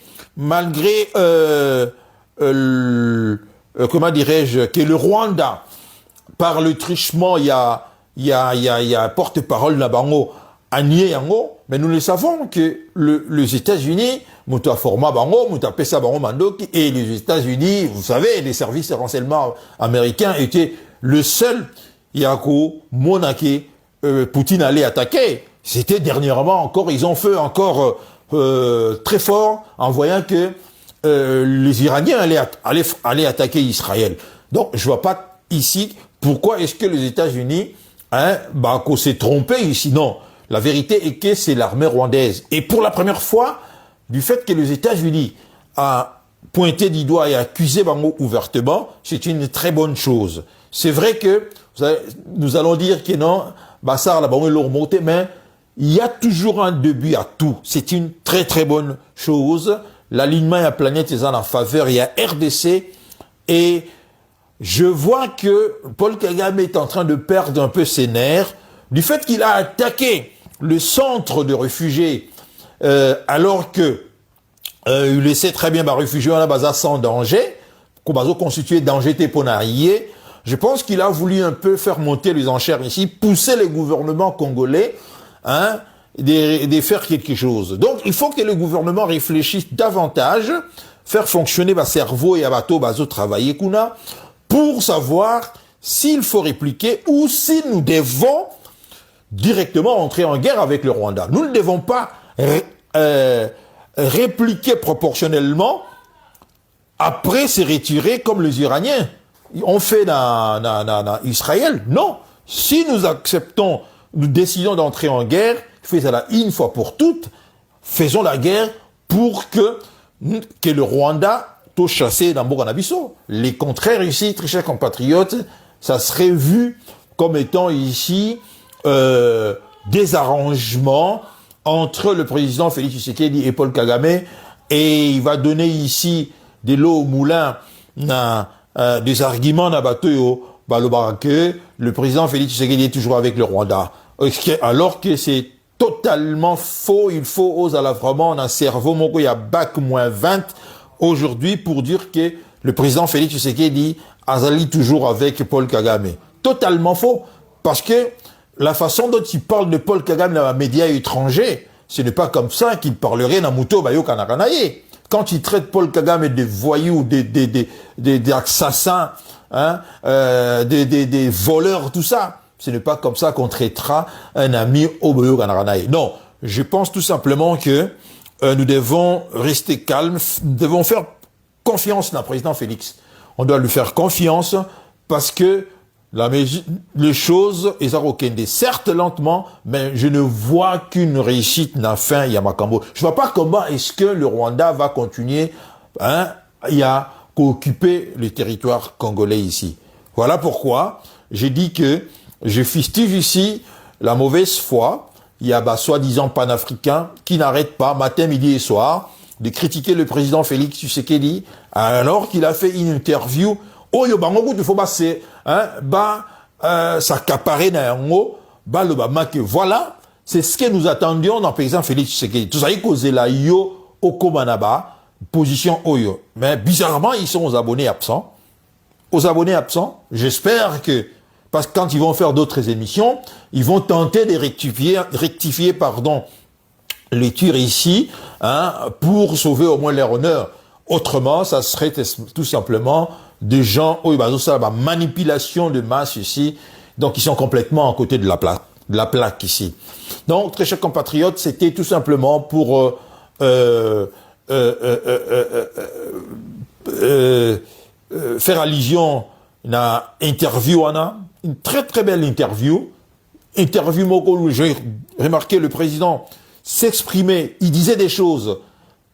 comment dirais-je, que le Rwanda, par le truchement, il y a porte-parole Nabango, à nier yango, mais nous le savons que les États-Unis, Mouta Forma Bango, Mouta Pesa Bango Mandoki, et les États-Unis, vous savez, les services de renseignement américains étaient le seul Yako Monake Poutine allait attaquer. C'était dernièrement encore, ils ont fait encore très fort en voyant que les Iraniens allaient attaquer Israël. Donc, je vois pas ici pourquoi est-ce que les États-Unis, qu'on s'est trompé ici. Non. La vérité est que c'est l'armée rwandaise. Et pour la première fois, du fait que les États-Unis a pointer du doigt et accuser Bango ouvertement, c'est une très bonne chose. C'est vrai que nous allons dire que non, Bassar, la Bango, l'ont remonté, mais il y a toujours un début à tout. C'est une très très bonne chose. L'alignement et la planète est en faveur. Il y a RDC et je vois que Paul Kagame est en train de perdre un peu ses nerfs du fait qu'il a attaqué le centre de réfugiés alors que il sait très bien, réfugiés, on a basé sans danger, qu'on va constituer danger téponaïé. Je pense qu'il a voulu un peu faire monter les enchères ici, pousser les gouvernements congolais, de faire quelque chose. Donc, il faut que le gouvernement réfléchisse davantage, faire fonctionner le cerveau et abato bazo travailler kuna, pour savoir s'il faut répliquer ou si nous devons directement entrer en guerre avec le Rwanda. Nous ne devons pas répliquer proportionnellement, après se retirer comme les Iraniens ont fait dans Israël. Non. Si nous acceptons, nous décidons d'entrer en guerre, faisons la une fois pour toutes, faisons la guerre pour que le Rwanda soit chassé dans Boganabiso. Les contraires ici, très chers compatriotes, ça serait vu comme étant ici des arrangements entre le président Félix Tshisekedi et Paul Kagame, et il va donner ici de l'eau au moulin, des arguments na bateau, que le président Félix Tshisekedi est toujours avec le Rwanda. Alors que c'est totalement faux. Il faut oser vraiment un cerveau, mon il y a bac moins 20 aujourd'hui pour dire que le président Félix Tshisekedi azali toujours avec Paul Kagame. Totalement faux. Parce que la façon dont il parle de Paul Kagame dans les médias étrangers, ce n'est pas comme ça qu'il parlerait dans Muto Bayo Kanakanaye. Quand il traite Paul Kagame des voyous, des assassins, des voleurs, tout ça, ce n'est pas comme ça qu'on traitera un ami au Bayo Kanakanaye. Non, je pense tout simplement que nous devons rester calmes, nous devons faire confiance dans le président Félix. On doit lui faire confiance parce que les choses, ils ont certes lentement, mais je ne vois qu'une réussite n'a fin Yamakambo. Je vois pas comment est-ce que le Rwanda va continuer, à occuper le territoire congolais ici. Voilà pourquoi j'ai dit que je fustige ici la mauvaise foi. Il y a, soi-disant panafricains qui n'arrêtent pas, matin, midi et soir, de critiquer le président Félix Tshisekedi, alors qu'il a fait une interview. Oh, yo, bango, il faut passer, s'accaparer dans un mot, que voilà, c'est ce que nous attendions dans le président Félix Tshisekedi. Tout ça, il cause la yo, okomanaba, position oyo. Mais bizarrement, ils sont aux abonnés absents. Aux abonnés absents, j'espère que, parce que quand ils vont faire d'autres émissions, ils vont tenter de rectifier, les tirs ici, pour sauver au moins leur honneur. Autrement, ça serait tout simplement des gens, manipulation de masse ici, donc ils sont complètement à côté de la plaque ici. Donc, très chers compatriotes, c'était tout simplement pour faire allusion à interview, une très très belle interview où j'ai remarqué le président s'exprimer, il disait des choses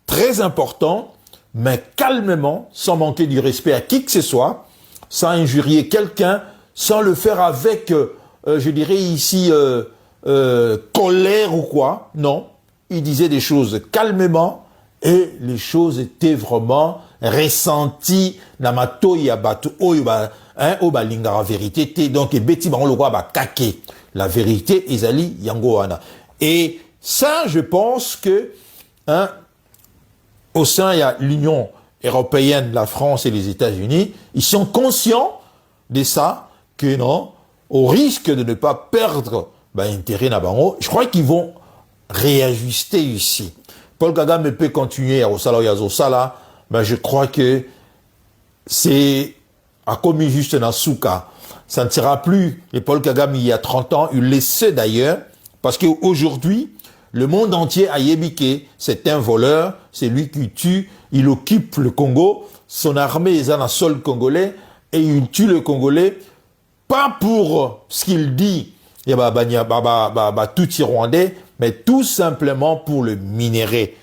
très importantes, mais calmement, sans manquer du respect à qui que ce soit, sans injurier quelqu'un, sans le faire avec, je dirais ici, colère ou quoi. Non, il disait des choses calmement et les choses étaient vraiment ressenties. Namato yabatu oyoba, lingara vérité. Donc, beti bango lokwa ba kake. La vérité, ezali yangoana. Et ça, je pense que, au sein, il y a l'Union européenne, la France et les États-Unis, ils sont conscients de ça, que non, au risque de ne pas perdre intérêt nabango, je crois qu'ils vont réajuster ici. Paul Kagame peut continuer à Osala Yazosala, mais je crois que c'est à commis juste dans Souka. Ça ne sera plus, et Paul Kagame, il y a 30 ans, il le sait d'ailleurs, parce qu'aujourd'hui, le monde entier a yébiqué, c'est un voleur, c'est lui qui tue, il occupe le Congo, son armée est dans le sol congolais, et il tue le Congolais, pas pour ce qu'il dit, tout Rwandais, mais tout simplement pour le minerai.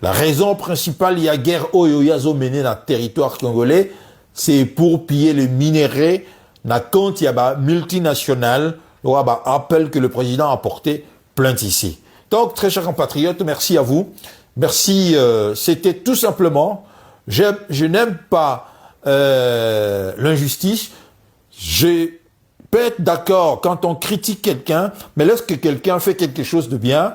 La raison principale, il y a guerre Oyoyazo menée dans le territoire congolais, c'est pour piller le minerai, na compte il y a multinationale, il y a appel que le président a porté plainte ici. Donc, très chers compatriotes, merci à vous. Merci, c'était tout simplement, je n'aime pas l'injustice. Je peux être d'accord quand on critique quelqu'un, mais lorsque quelqu'un fait quelque chose de bien,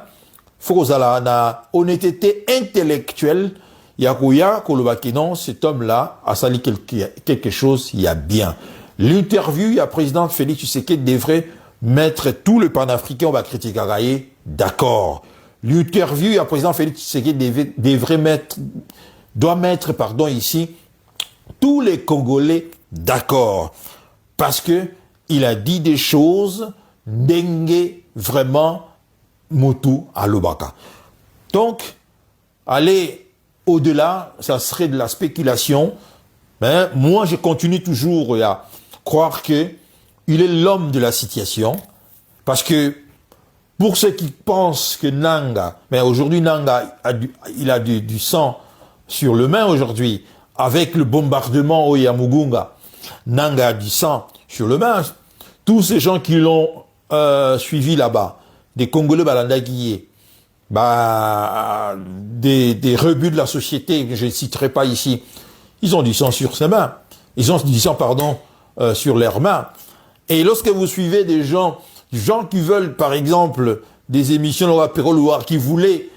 faut qu'on ait la honnêteté intellectuelle. Yakuya Kolobakinon, cet homme-là a sali quelque chose, il y a bien. L'interview, il y a président Félix Tshisekedi devrait mettre tout le panafricain, on va critiquer Agaïe, d'accord. L'interview, il y a président Félix Tshisekedi doit mettre, ici, tous les Congolais d'accord. Parce que il a dit des choses, dengue, vraiment, Motu à Lubaka. Donc, aller au-delà, ça serait de la spéculation. Mais moi, je continue toujours à croire que il est l'homme de la situation. Parce que, pour ceux qui pensent que Nanga, mais aujourd'hui Nanga, il a du sang sur le main aujourd'hui, avec le bombardement au Yamugunga. Nanga a du sang sur le main. Tous ces gens qui l'ont suivi là-bas, des Congolais balandaguyés, des rebuts de la société que je ne citerai pas ici, ils ont du sang sur ses mains. Ils ont du sang, sur leurs mains. Et lorsque vous suivez des gens qui veulent, par exemple, des émissions de Pérolouar, qui voulaient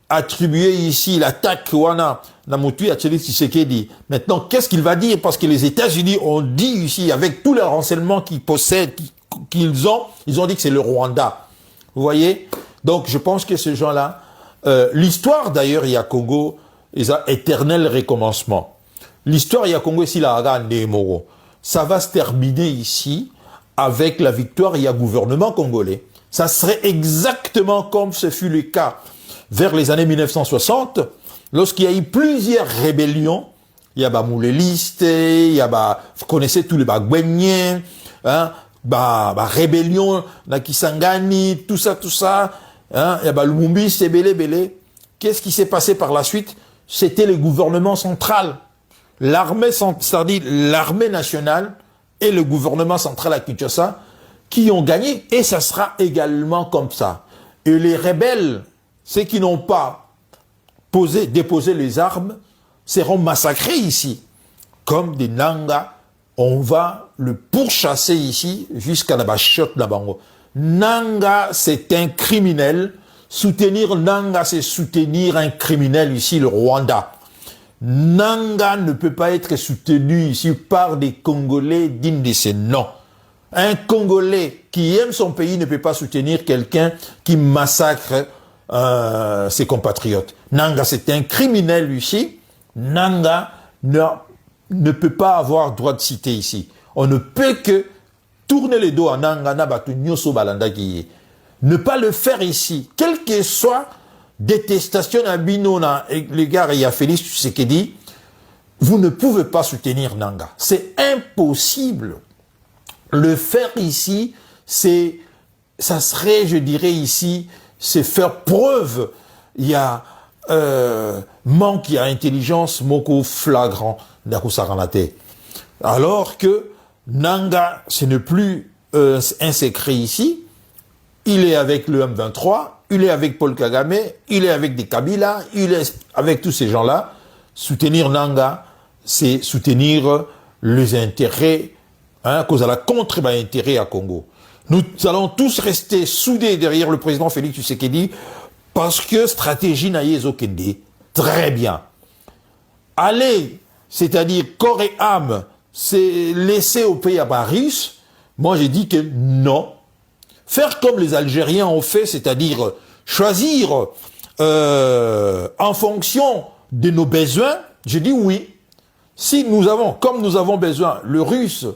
attribuer ici l'attaque Wana Namutu à Félix Tshisekedi. Maintenant, qu'est-ce qu'il va dire? Parce que les États-Unis ont dit ici, avec tous les renseignements qu'ils possèdent, qu'ils ont, ils ont dit que c'est le Rwanda. Vous voyez? Donc, je pense que ces gens-là, l'histoire d'ailleurs, il y a Congo, ils ont éternel recommencement. L'histoire, il y a Congo ici, la Moro. Ça va se terminer ici avec la victoire, il y a gouvernement congolais. Ça serait exactement comme ce fut le cas vers les années 1960, lorsqu'il y a eu plusieurs rébellions. Il y a Mouléliste, il y a vous connaissez tous les Bagoueniens, hein, rébellion, Nakisangani, tout ça, hein, il y a Lumumbi, c'est belé. Qu'est-ce qui s'est passé par la suite? C'était le gouvernement central. C'est-à-dire l'armée nationale et le gouvernement central à Kinshasa qui ont gagné, et ça sera également comme ça. Et les rebelles, ceux qui n'ont pas déposé les armes, seront massacrés ici. Comme des Nanga, on va le pourchasser ici jusqu'à la Bachot Nabango. Nanga, c'est un criminel. Soutenir Nanga, c'est soutenir un criminel ici, le Rwanda. Nanga ne peut pas être soutenu ici par des Congolais dignes de ce nom. Un Congolais qui aime son pays ne peut pas soutenir quelqu'un qui massacre ses compatriotes. Nanga, c'est un criminel ici. Nanga ne peut pas avoir droit de citer ici. On ne peut que tourner les dos à Nanga, Nabatu Nyoso Balandagiye. Ne pas le faire ici, quelle que soit détestation à Binona et l'égard il y a Félix Tshisekedi, vous ne pouvez pas soutenir Nanga. C'est impossible. Le faire ici, ça serait, je dirais ici, c'est faire preuve. Il y a manque, il y a intelligence, moko flagrant d'Akusaranate. Alors que Nanga, ce n'est plus un secret ici. Il est avec le M23, il est avec Paul Kagame, il est avec des Kabila, il est avec tous ces gens-là. Soutenir Nanga, c'est soutenir les intérêts, cause à la contre intérêt à Congo. Nous allons tous rester soudés derrière le président Félix Tshisekedi parce que stratégie Naïezo Kende, très bien. Aller, c'est-à-dire corps et âme, c'est laisser au pays à Paris. Moi, j'ai dit que non. Faire comme les Algériens ont fait, c'est-à-dire choisir en fonction de nos besoins, j'ai dit oui. Si comme nous avons besoin, le Russe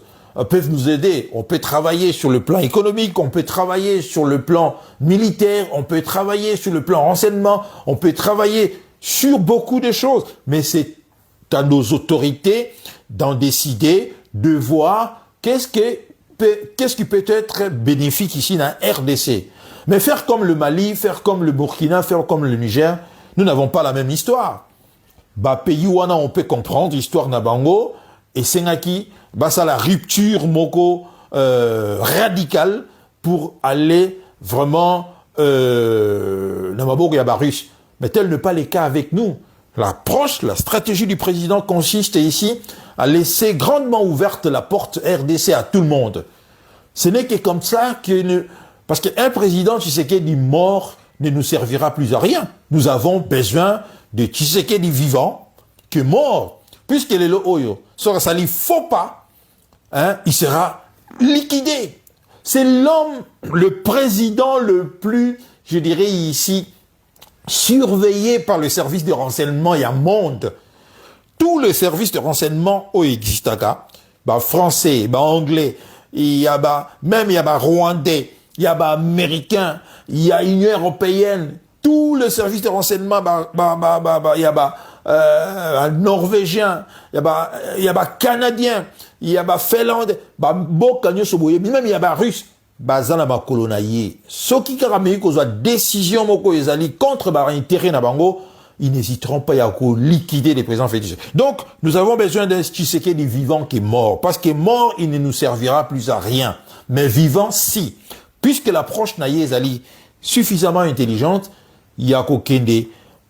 peuvent nous aider, on peut travailler sur le plan économique, on peut travailler sur le plan militaire, on peut travailler sur le plan renseignement, on peut travailler sur beaucoup de choses. Mais c'est à nos autorités d'en décider, de voir qu'est-ce qui peut être bénéfique ici dans RDC. Mais faire comme le Mali, faire comme le Burkina, faire comme le Niger, Nous n'avons pas la même histoire. Bah, pays où on peut comprendre l'histoire na bango, et sengaki, bah, ça la rupture moko, radicale pour aller vraiment, na maboko ya russe. Mais tel n'est pas le cas avec nous. L'approche, la stratégie du président consiste ici à laisser grandement ouverte la porte RDC à tout le monde. Ce n'est que comme ça que... Parce qu'un président Tshisekedi mort ne nous servira plus à rien. Nous avons besoin de Tshisekedi vivant que mort. Puisqu'il est le Oyo. Ça ne faut pas. Hein, il sera liquidé. C'est l'homme, le président le plus, je dirais ici, surveillé par le service de renseignement et à monde. Tous les services de renseignement existent, bah, français, bah, anglais, il y a bah, même il y a bah, rwandais, il y a bah, américain, il y a Union européenne, tous les services de renseignement, il y a bah, norvégien, il y a bah, canadien, il y a bah, finlandais, bah, même il y a bah, russe. Bazana ba kolonaye. Ceux qui karamei kozwa décision moko ezali contre ba intérêt na bango, ils n'hésiteront pas à liquider les présidents fétiches. Donc, nous avons besoin d'un Tshisekedi vivant qui est mort. Parce qu'il est mort, il ne nous servira plus à rien. Mais vivant, si. Puisque l'approche naïe ezali suffisamment intelligente, Yako Kende,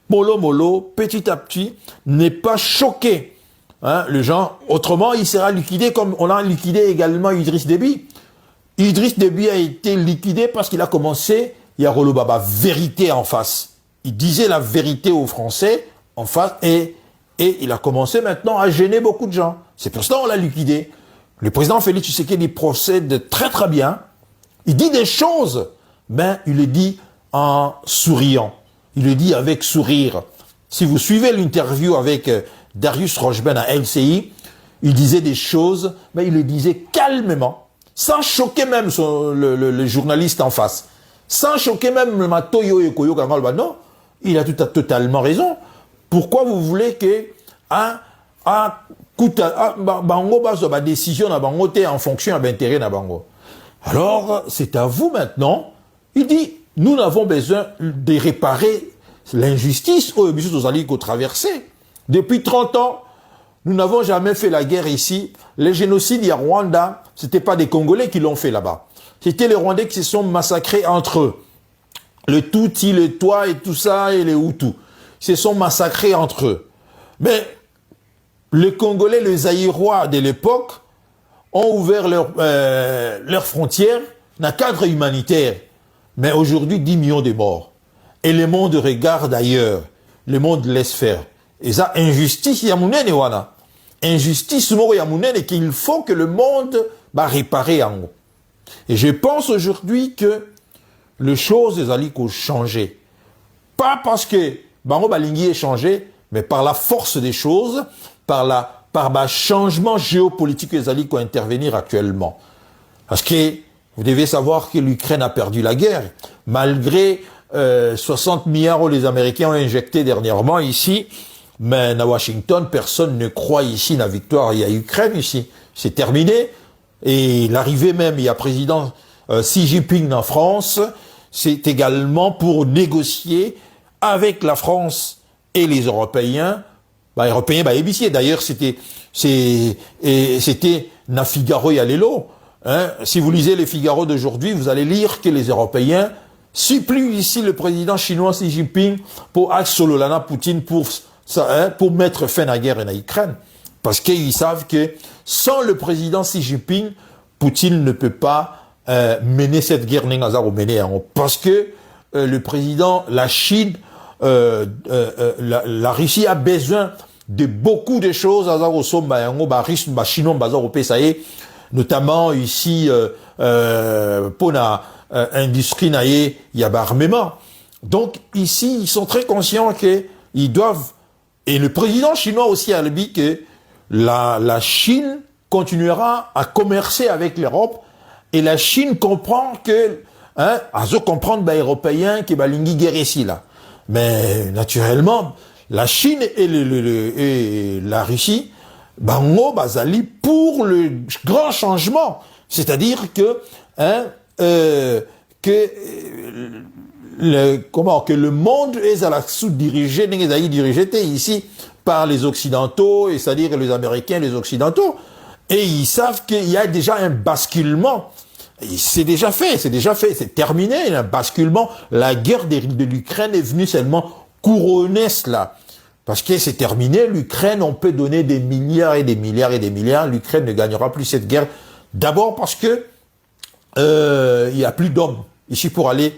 mollo, petit à petit, n'est pas choqué. Hein, le genre, autrement, il sera liquidé comme on a liquidé également Idriss Déby. Idriss Déby a été liquidé parce qu'il a commencé, il y a Rolo Baba, vérité en face. Il disait la vérité aux Français en face et il a commencé maintenant à gêner beaucoup de gens. C'est pour ça qu'on l'a liquidé. Le président Félix Tshisekedi procède très très bien. Il dit des choses, mais il le dit en souriant. Il le dit avec sourire. Si vous suivez l'interview avec Darius Rocheben à LCI, il disait des choses, mais il le disait calmement. Sans choquer même le journaliste en face. Sans choquer même le Matoyo et Koyo Kangal. Non, il a totalement raison. Pourquoi vous voulez que bango ba décision na bango te en fonction de l'intérêt na bango. Alors, c'est à vous maintenant. Il dit, nous n'avons besoin de réparer l'injustice au Bisous qu'on traversé. Depuis 30 ans, nous n'avons jamais fait la guerre ici. Les génocides à Rwanda, c'était pas des Congolais qui l'ont fait là-bas. C'était les Rwandais qui se sont massacrés entre eux. Le Tutsi, le Twa et tout ça, et les Hutus. Ils se sont massacrés entre eux. Mais les Congolais, les Zaïrois de l'époque, ont ouvert leurs frontières dans un cadre humanitaire. Mais aujourd'hui, 10 millions de morts. Et le monde regarde ailleurs. Le monde laisse faire. Et ça, injustice, il y a mounene, wana. Injustice, et qu'il faut que le monde va réparer en haut. Et je pense aujourd'hui que les choses ont changé. Pas parce que Bango Balingui est changé, mais par la force des choses, par le changement géopolitique que les vont intervenir actuellement. Parce que vous devez savoir que l'Ukraine a perdu la guerre. Malgré 60 milliards que les Américains ont injectés dernièrement ici, mais à Washington, personne ne croit ici la victoire. Il y a Ukraine ici. C'est terminé. Et l'arrivée même, il y a président Xi Jinping en France, c'est également pour négocier avec la France et les Européens. D'ailleurs, c'était na Figaro et Alelo. Hein. Si vous lisez les Figaro d'aujourd'hui, vous allez lire que les Européens supplient ici le président chinois Xi Jinping pour Sololana Poutine pour mettre fin à la guerre en Ukraine. Parce qu'ils savent que sans le président Xi Jinping, Poutine ne peut pas mener cette guerre. Parce que le président, la Chine, la Russie a besoin de beaucoup de choses, notamment ici, pour l'industrie, il y a armement. Donc ici, ils sont très conscients qu'ils doivent. Et le président chinois aussi a dit que la Chine continuera à commercer avec l'Europe et la Chine comprend que, comprendre les Européens qui balingi guerre ici là. Mais naturellement, la Chine et la Russie, bango bazali pour le grand changement, c'est-à-dire que que le monde est à la sous-dirigé, dirigé ici par les Occidentaux, et c'est-à-dire les Américains, les Occidentaux, et ils savent qu'il y a déjà un basculement. C'est déjà fait, c'est terminé, il y a un basculement. La guerre de l'Ukraine est venue seulement couronner cela. Parce que c'est terminé, l'Ukraine, on peut donner des milliards et des milliards et des milliards, l'Ukraine ne gagnera plus cette guerre. D'abord parce que il y a plus d'hommes ici pour aller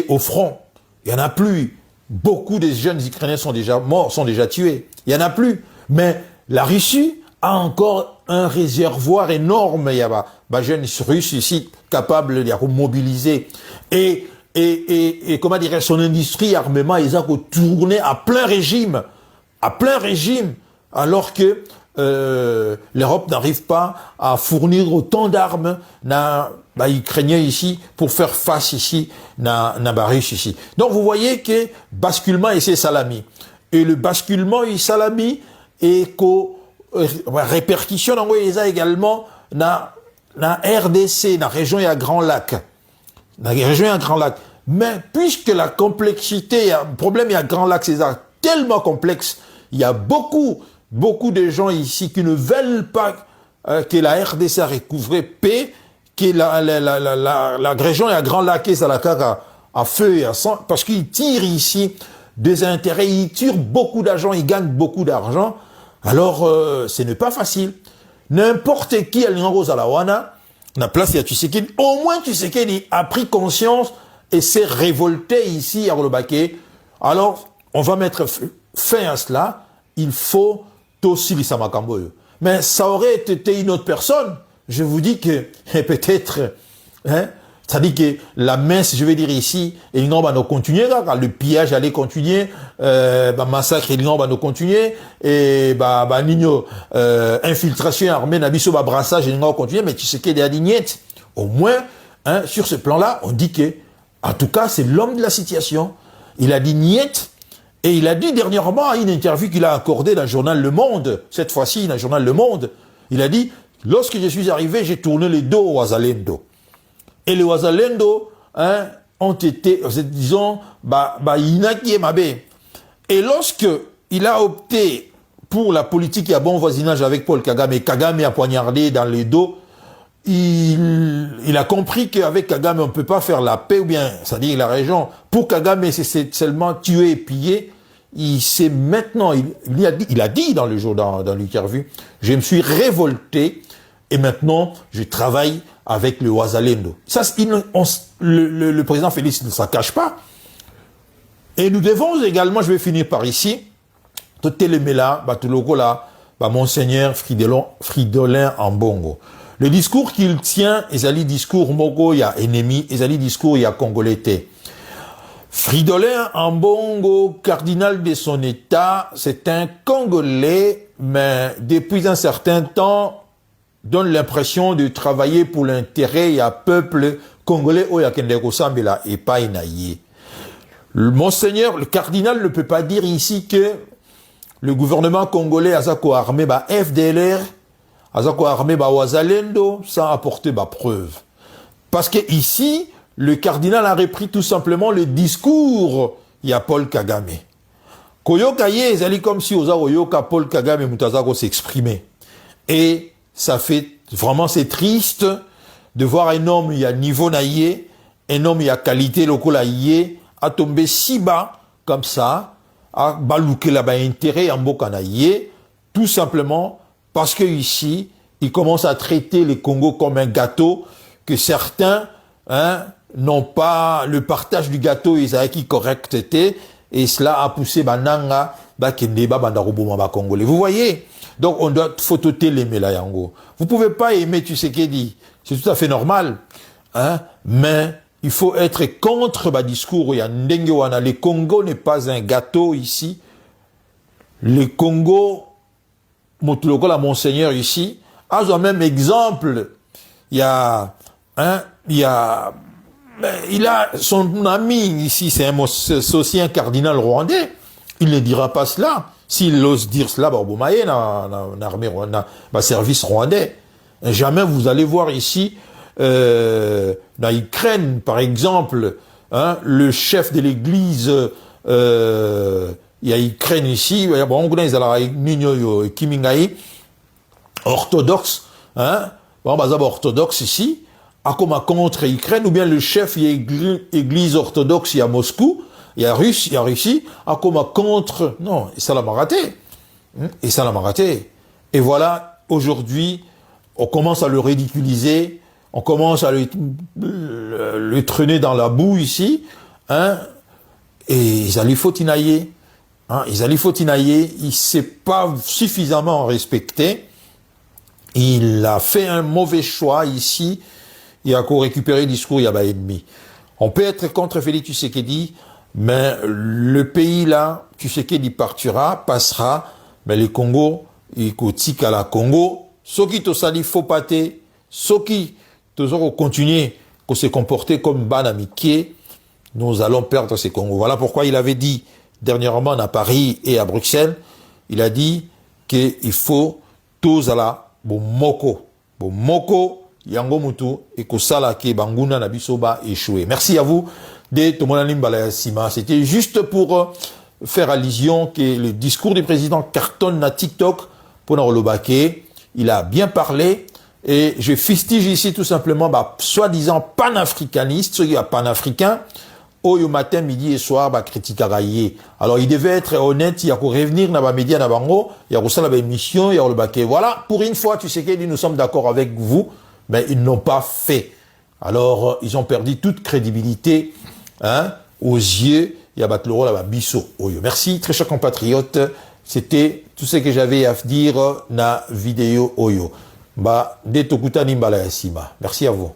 au front. Il y en a plus. Beaucoup des jeunes Ukrainiens sont déjà morts, sont déjà tués. Il y en a plus. Mais la Russie a encore un réservoir énorme. Il y a des jeunes Russes ici capables de mobiliser. Et comment dirais-je, son industrie armement, ils ont tourné à plein régime, alors que l'Europe n'arrive pas à fournir autant d'armes ukrainiens ici pour faire face ici na Russe ici. Donc vous voyez que basculement et c'est salami. Et le basculement et salami et répercussion dans également na RDC, na région à Grand Lac. Mais puisque la complexité, le problème à Grand Lac, c'est tellement complexe, il y a beaucoup de gens ici qui ne veulent pas que la RDC recouvre paix, que la région à Grand Lac est à feu et à sang, parce qu'ils tirent ici des intérêts, ils tirent beaucoup d'argent, ils gagnent beaucoup d'argent. Alors, ce n'est pas facile. N'importe qui à l'Ingo-Zalawana, la place de Tshisekedi, au moins Tshisekedi a pris conscience et s'est révolté ici à Rolobaké. Alors, on va mettre fin à cela. Il faut Tosili Samakamboyo. Mais ça aurait été une autre personne. Je vous dis que peut-être, ça dit que la messe, je vais dire ici, et il va nous continuer, le pillage allait continuer, massacre, il va nous continuer, et infiltration armée, nabiso brassage, il va continuer, mais tu sais qu'il y a des lignettes. Au moins, sur ce plan-là, on dit que, en tout cas, c'est l'homme de la situation. Il a dit niette, et il a dit dernièrement à une interview qu'il a accordée dans le journal Le Monde, cette fois-ci dans le journal Le Monde, il a dit, lorsque je suis arrivé, j'ai tourné les dos au Wazalendo. Et les Wazalendo ont été, disons, Inaki et Mabé. Et lorsque il a opté pour la politique à bon voisinage avec Paul Kagame, et Kagame a poignardé dans les dos, il a compris qu'avec Kagame, on ne peut pas faire la paix, ou bien, c'est-à-dire la région. Pour Kagame, c'est seulement tuer et piller. Il sait maintenant, il a dit dans le jour, dans l'interview, je me suis révolté, et maintenant, je travaille avec le Wazalendo. Ça, le président Félix ne s'en cache pas. Et nous devons également, je vais finir par ici, Monseigneur Fridolin Ambongo. Le discours qu'il tient, ezali discours moko ya ennemi, ezali discours ya congolais. Fridolin Ambongo, cardinal de son état, c'est un Congolais, mais depuis un certain temps, donne l'impression de travailler pour l'intérêt et un peuple congolais au Yakendeko Sambela et pas Inaïe. Monseigneur, le cardinal ne peut pas dire ici que le gouvernement congolais a armé FDLR, a armé Wazalendo sans apporter preuve. Parce que ici, le cardinal a repris tout simplement le discours il y a Paul Kagame. Koyoka ye, ezali comme si oyoka Paul Kagame mutazako s'exprimer. Et ça fait vraiment, c'est triste de voir un homme, il y a niveau naïe, un homme, il y a qualité locale naïe, à tomber si bas, comme ça, à balouker là-bas intérêt en boka naïe, tout simplement parce que ici, il commence à traiter le Congo comme un gâteau, que certains, n'ont pas le partage du gâteau, ils ont acquis correcteté, et cela a poussé Bananga, Kendeba, Bandaroboma, Congolais. Vous voyez? Donc, on doit phototer les Melayango. Vous pouvez pas aimer Tshisekedi. C'est tout à fait normal. Mais, il faut être contre le discours. Le Congo n'est pas un gâteau ici. Le Congo, la Monseigneur ici, a le même exemple. Il a son ami ici, c'est aussi un cardinal rwandais. Il ne dira pas cela. S'il ose dire cela, l'armée rwandais, service rwandais. Jamais vous allez voir ici dans Ukraine, par exemple, hein, le chef de l'église, il y a Ukraine ici, bon, on connaît les Kimingaï, orthodoxe, hein, bon, bah, orthodoxe ici, à comme contre Ukraine, ou bien le chef, il y a église orthodoxe, il y a Moscou, il y a Russie, à comme contre, non, et ça l'a raté. Et ça l'a raté. Et voilà, aujourd'hui, on commence à le ridiculiser, on commence à le traîner dans la boue ici, hein, et ils allaient fautinailler, hein, il s'est pas suffisamment respecté, il a fait un mauvais choix ici, il a qu'à récupérer le discours, il y a ennemi. On peut être contre Félix Tshisekedi, mais le pays là, Tshisekedi passera, mais le Congo, il cotique à la Congo, ceux qui te salissent faux pâté, ceux qui te continuer à se comporter comme Banamiké, nous allons perdre ces Congos. Voilà pourquoi il avait dit dernièrement à Paris et à Bruxelles, il a dit qu'il faut tous à la moko, yango mutu et que sala ke banguna na bisoba échoué. Merci à vous de Tomonalimba Sima. C'était juste pour faire allusion que le discours du président cartonne na TikTok pour Narolobake. Il a bien parlé et je fustige ici tout simplement soi-disant panafricaniste, ceux qui sont panafricains, au matin, midi et soir, critique à railler. Alors il devait être honnête, il y a qu'à revenir dans les médias, dans bango, il y a qu'à la émission, il y a qu'à voilà, pour une fois, tu sais qu'ils nous sommes d'accord avec vous, mais ils n'ont pas fait. Alors ils ont perdu toute crédibilité, hein, aux yeux. Il y a battu le rôle à Bisso. Merci, très chers compatriotes. C'était tout ce que j'avais à dire na vidéo Oyo. Merci à vous.